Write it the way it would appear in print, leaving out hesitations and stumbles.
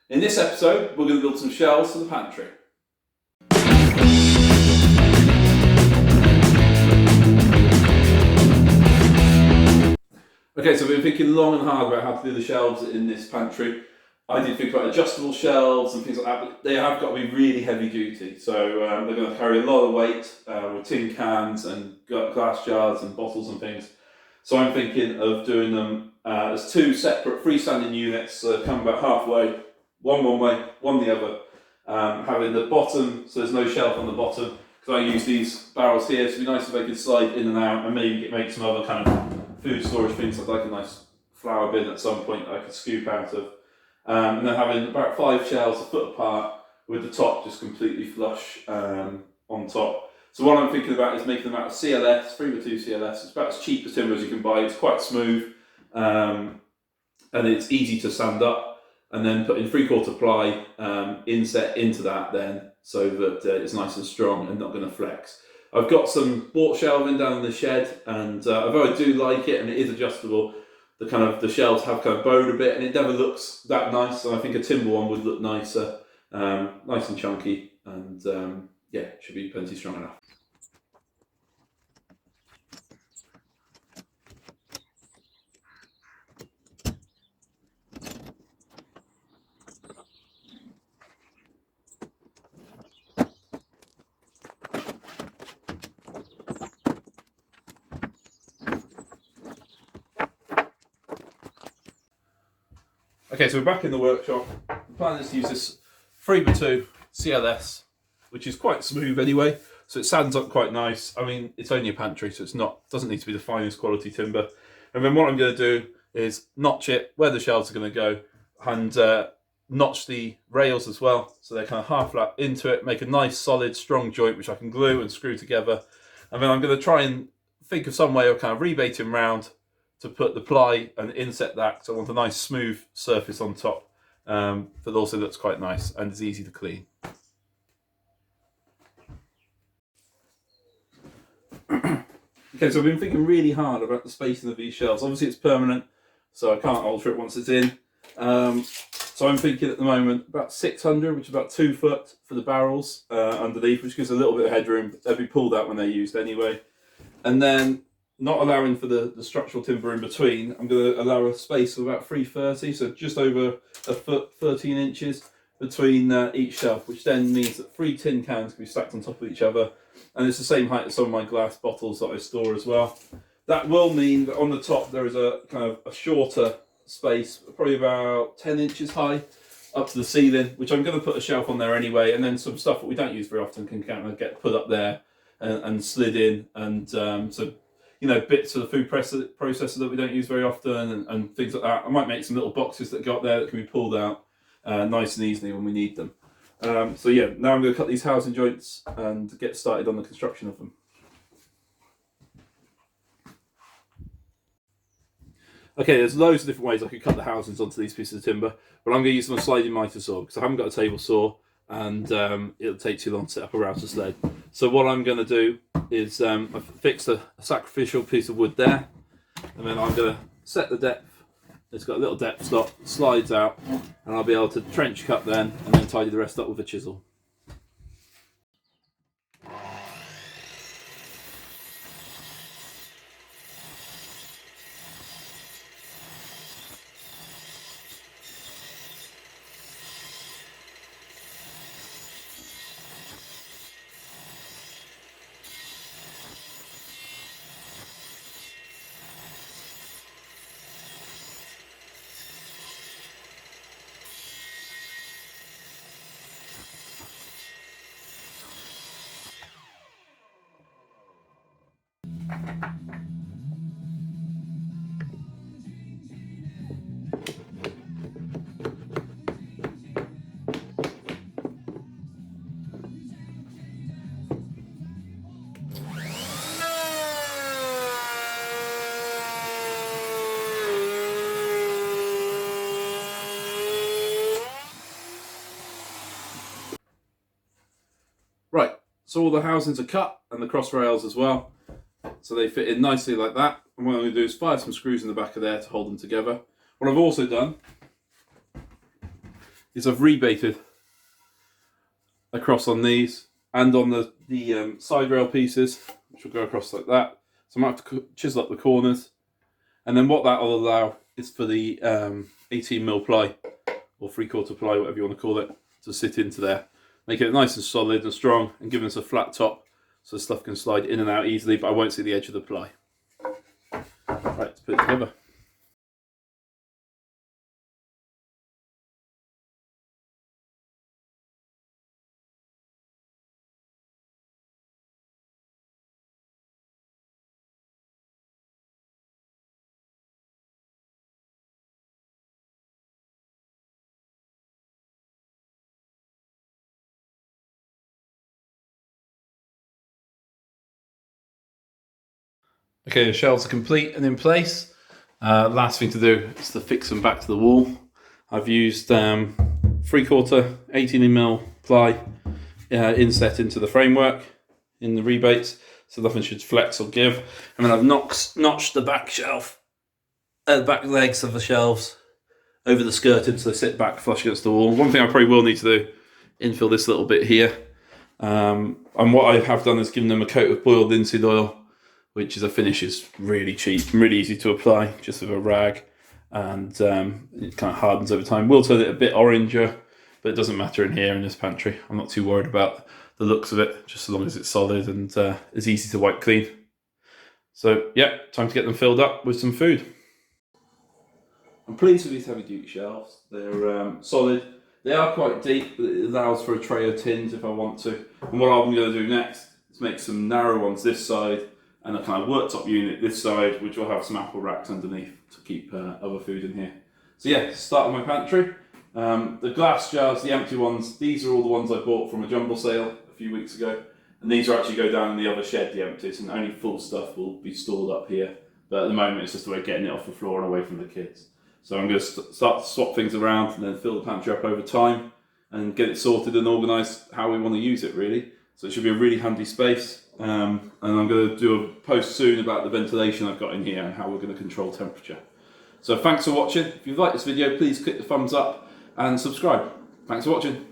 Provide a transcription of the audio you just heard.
In this episode, we're going to build some shelves for the pantry. Okay, so we've been thinking long and hard about how to do the shelves in this pantry. I did think about adjustable shelves and things like that, but they have got to be really heavy duty. So they're going to carry a lot of weight with tin cans and glass jars and bottles and things. So I'm thinking of doing them as two separate freestanding units, so they come about halfway, one way, one the other. Having the bottom, so there's no shelf on the bottom, because I use these barrels here, so it'd be nice if they could slide in and out and maybe make some other kind of food storage things, like a nice flour bin at some point that I could scoop out of. And then having about 5 shelves a foot apart with the top just completely flush on top. So what I'm thinking about is making them out of CLS, 3x2 CLS. It's about as cheap as timber as you can buy. It's quite smooth and it's easy to sand up. And then putting 3/4 ply inset into that then, so that it's nice and strong and not going to flex. I've got some bought shelving down in the shed, and although I do like it and it is adjustable, the shelves have kind of bowed a bit and it never looks that nice. And I think a timber one would look nicer, nice and chunky, and yeah, should be plenty strong enough. Okay, so we're back in the workshop. The plan is to use this 3x2 CLS, which is quite smooth anyway, so it sands up quite nice. I mean, it's only a pantry, so doesn't need to be the finest quality timber. And then what I'm going to do is notch it where the shelves are going to go, and notch the rails as well, so they're kind of half flat into it, make a nice solid strong joint which I can glue and screw together. And then I'm going to try and think of some way of kind of rebating round to put the ply and inset that, so I want a nice smooth surface on top, that also looks quite nice and is easy to clean. Okay, so I've been thinking really hard about the spacing of these shelves. Obviously it's permanent, so I can't alter it once it's in. So I'm thinking at the moment about 600, which is about 2 foot for the barrels underneath, which gives a little bit of headroom, but they'll be pulled out when they're used anyway. And then, not allowing for the structural timber in between, I'm going to allow a space of about 330, so just over a foot, 13 inches between each shelf, which then means that 3 tin cans can be stacked on top of each other, and it's the same height as some of my glass bottles that I store as well. That will mean that on the top there is a kind of a shorter space, probably about 10 inches high, up to the ceiling, which I'm going to put a shelf on there anyway, and then some stuff that we don't use very often can kind of get put up there and slid in, and so bits of the food processor that we don't use very often and things like that. I might make some little boxes that go up there that can be pulled out nice and easily when we need them. So yeah, now I'm going to cut these housing joints and get started on the construction of them. Okay, there's loads of different ways I could cut the housings onto these pieces of timber, but I'm going to use my sliding mitre saw because I haven't got a table saw, and it'll take too long to set up a router sled. So what I'm going to do is I've fixed a sacrificial piece of wood there, and then I'm going to set the depth. It's got a little depth stop, slides out, and I'll be able to trench cut then, and then tidy the rest up with a chisel. Right, so all the housings are cut and the cross rails as well, so they fit in nicely like that. And what I'm going to do is fire some screws in the back of there to hold them together. What I've also done is I've rebated across on these and on the side rail pieces, which will go across like that. So I might have to chisel up the corners, and then what that will allow is for the 18mm ply or 3/4 ply, whatever you want to call it, to sit into there, make it nice and solid and strong, and giving us a flat top so stuff can slide in and out easily, but I won't see the edge of the ply. Right, let's put it together. Okay, the shelves are complete and in place. Last thing to do is to fix them back to the wall. I've used 3/4 18mm ply inset into the framework in the rebates, so nothing should flex or give. And then I've notched the back shelf, the back legs of the shelves over the skirting so they sit back flush against the wall. One thing I probably will need to do, infill this little bit here. And what I have done is given them a coat of boiled linseed oil, which is a finish is really cheap and really easy to apply, just with a rag, and it kind of hardens over time. Will turn it a bit oranger, but it doesn't matter in here in this pantry. I'm not too worried about the looks of it, just as long as it's solid and is easy to wipe clean. So yeah, time to get them filled up with some food. I'm pleased with these heavy duty shelves. They're solid. They are quite deep, but it allows for a tray of tins if I want to. And what I'm going to do next is make some narrow ones this side, and a kind of worktop unit this side, which will have some apple racks underneath to keep other food in here. So yeah, start with my pantry. The glass jars, the empty ones, these are all the ones I bought from a jumble sale a few weeks ago. And these are actually go down in the other shed, the empties, and only full stuff will be stored up here. But at the moment, it's just a way of getting it off the floor and away from the kids. So I'm going to start to swap things around and then fill the pantry up over time and get it sorted and organised how we want to use it, really. So it should be a really handy space. And I'm going to do a post soon about the ventilation I've got in here and how we're going to control temperature. So thanks for watching. If you've liked this video, please click the thumbs up and subscribe. Thanks for watching.